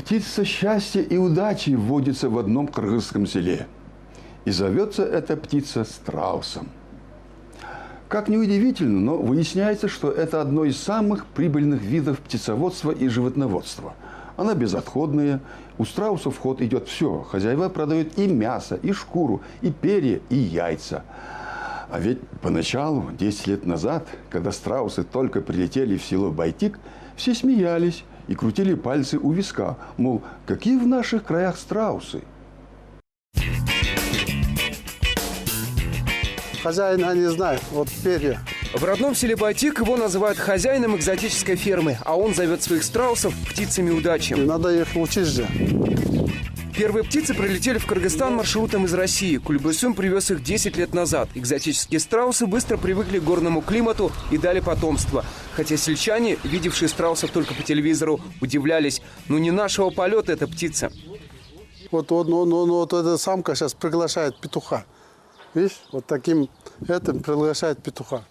Птица счастья и удачи водится в одном кыргызском селе. И зовется эта птица страусом. Как ни удивительно, но выясняется, что это одно из самых прибыльных видов птицеводства и животноводства. Она безотходная, у страусов в ход идет все. Хозяева продают и мясо, и шкуру, и перья, и яйца. А ведь поначалу, 10 лет назад, когда страусы только прилетели в село Байтик, все смеялись и крутили пальцы у виска, мол, какие в наших краях страусы. Хозяина не знаю, вот перья. В родном селе Байтик его называют хозяином экзотической фермы, а он зовет своих страусов птицами удачи. Надо их учить же. Первые птицы прилетели в Кыргызстан маршрутом из России. Кульбайсун привез их 10 лет назад. Экзотические страусы быстро привыкли к горному климату и дали потомство. Хотя сельчане, видевшие страусов только по телевизору, удивлялись. Ну не нашего полета эта птица. Вот эта самка сейчас приглашает петуха. Видишь, вот таким этим приглашает петуха.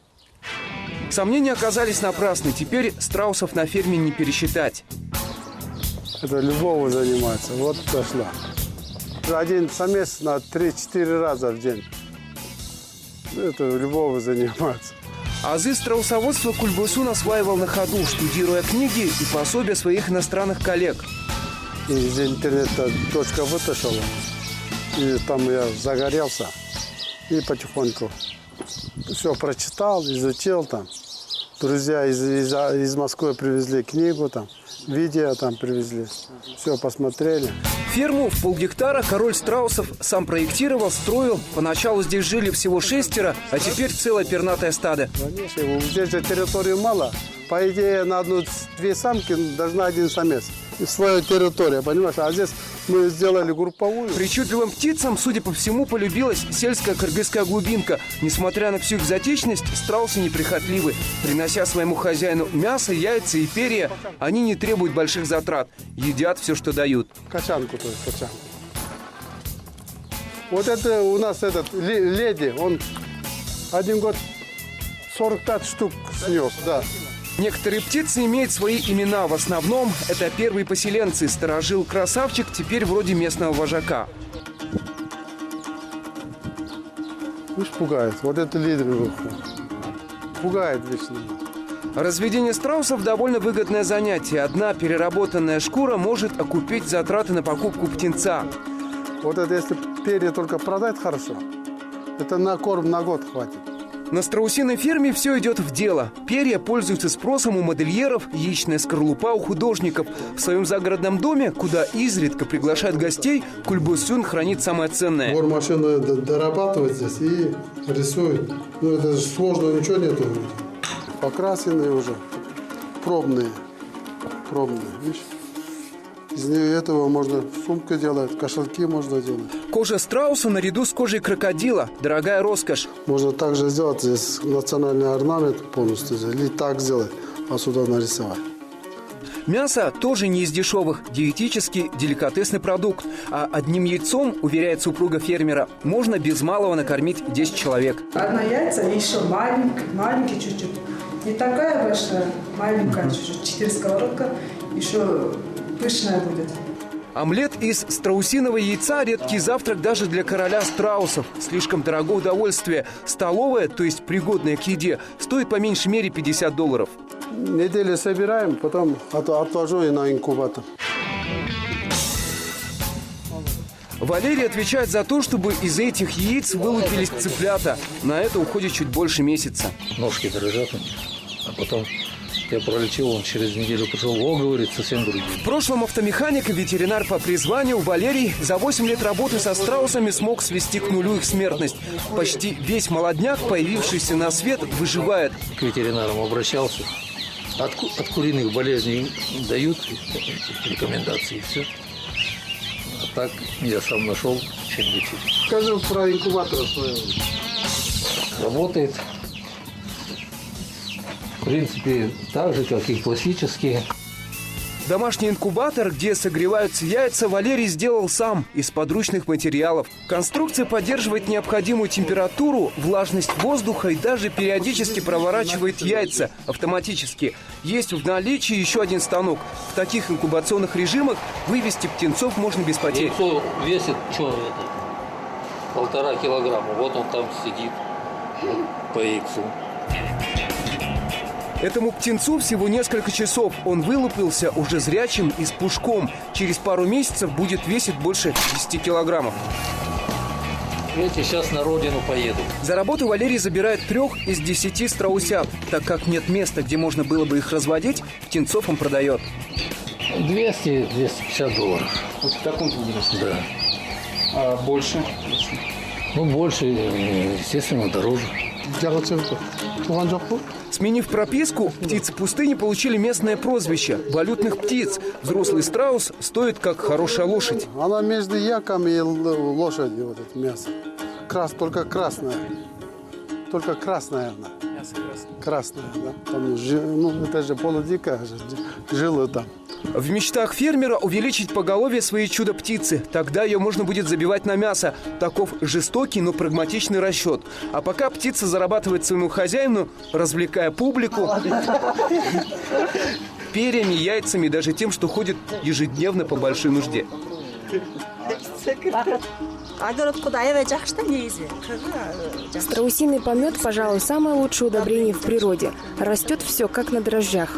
Сомнения оказались напрасны. Теперь страусов на ферме не пересчитать. Это любого занимается. Вот пошла. Один самец на 3-4 раза в день. Это любого занимается. Азы страусоводства Кульбайсун осваивал на ходу, штудируя книги и пособия своих иностранных коллег. И из интернета дочка вытащила. И там я загорелся. И потихоньку все прочитал, изучил там. Друзья из Москвы привезли книгу там, видео там привезли. Все посмотрели. Ферму в полгектара король страусов сам проектировал, строил. Поначалу здесь жили всего 6, а теперь целое пернатое стадо. Конечно, здесь же территории мало. По идее, на 1-2 самки должна один самец. И свою территорию, понимаешь? А здесь мы сделали групповую. Причудливым птицам, судя по всему, полюбилась сельская кыргызская глубинка. Несмотря на всю экзотичность, страусы неприхотливы. Принося своему хозяину мясо, яйца и перья, они не требуют больших затрат. Едят все, что дают. Качанку, то есть качанку. Вот это у нас этот леди, он 1 год 45 штук снес, да. Некоторые птицы имеют свои имена. В основном это первые поселенцы. Сторожил красавчик, теперь вроде местного вожака. Видишь, пугает. Вот это лидер. Пугает вечно. Разведение страусов довольно выгодное занятие. Одна переработанная шкура может окупить затраты на покупку птенца. Вот это если перья только продать хорошо, это на корм на год хватит. На страусиной ферме все идет в дело. Перья пользуются спросом у модельеров, яичная скорлупа у художников. В своем загородном доме, куда изредка приглашают гостей, Кульбайсун хранит самое ценное. Машина дорабатывает здесь и рисует. Ну это же сложно, ничего нету. Покрасенные уже, пробные, видишь? Из этого можно сумку делать, кошельки можно делать. Кожа страуса наряду с кожей крокодила – дорогая роскошь. Можно также сделать здесь национальный орнамент полностью, или так сделать, а сюда нарисовать. Мясо тоже не из дешевых, диетический, деликатесный продукт. А одним яйцом, уверяет супруга фермера, можно без малого накормить 10 человек. Одна яйца еще маленький чуть-чуть. Не такая большая, маленькая чуть-чуть. 4 сковородка, еще пышная будет. Омлет из страусиного яйца – редкий завтрак даже для короля страусов. Слишком дорогое удовольствие. Столовая, то есть пригодная к еде, стоит по меньшей мере $50. Неделю собираем, потом отложу и на инкубатор. Валерий отвечает за то, чтобы из этих яиц вылупились цыплята. На это уходит чуть больше месяца. Ножки дрожат, а потом я пролечил, он через неделю пришел, говорит, совсем другие. В прошлом автомеханик и ветеринар по призванию Валерий за 8 лет работы со страусами смог свести к нулю их смертность. Почти весь молодняк, появившийся на свет, выживает. К ветеринарам обращался. От куриных болезней дают рекомендации, и все. А так я сам нашел, чем лечить. Скажи про инкубатор своего. Работает. В принципе, так же, как и классические. Домашний инкубатор, где согреваются яйца, Валерий сделал сам из подручных материалов. Конструкция поддерживает необходимую температуру, влажность воздуха и даже периодически проворачивает яйца автоматически. Есть в наличии еще один станок. В таких инкубационных режимах вывести птенцов можно без потерь. Яйцо весит, что это, 1,5 килограмма. Вот он там сидит по яйцу. Этому птенцу всего несколько часов. Он вылупился уже зрячим и с пушком. Через пару месяцев будет весить больше 10 килограммов. Эти сейчас на родину поедут. За работу Валерий забирает 3 из 10 страусят. Так как нет места, где можно было бы их разводить, птенцов он продает. 200-250 долларов. Вот в таком возрасте? Да. А больше? Ну, больше, естественно, дороже. Сменив прописку, птицы пустыни получили местное прозвище – валютных птиц. Взрослый страус стоит как хорошая лошадь. Она между яком и лошадью, вот это мясо. Только красная. Только красная она. Мясо красное. Красная, да. Там, ну, это же полудикая, жилы там. В мечтах фермера увеличить поголовье своей чудо-птицы. Тогда ее можно будет забивать на мясо. Таков жестокий, но прагматичный расчет. А пока птица зарабатывает своему хозяину, развлекая публику перьями, яйцами, даже тем, что ходит ежедневно по большой нужде. Страусиный помет, пожалуй, самое лучшее удобрение в природе. Растет все, как на дрожжах.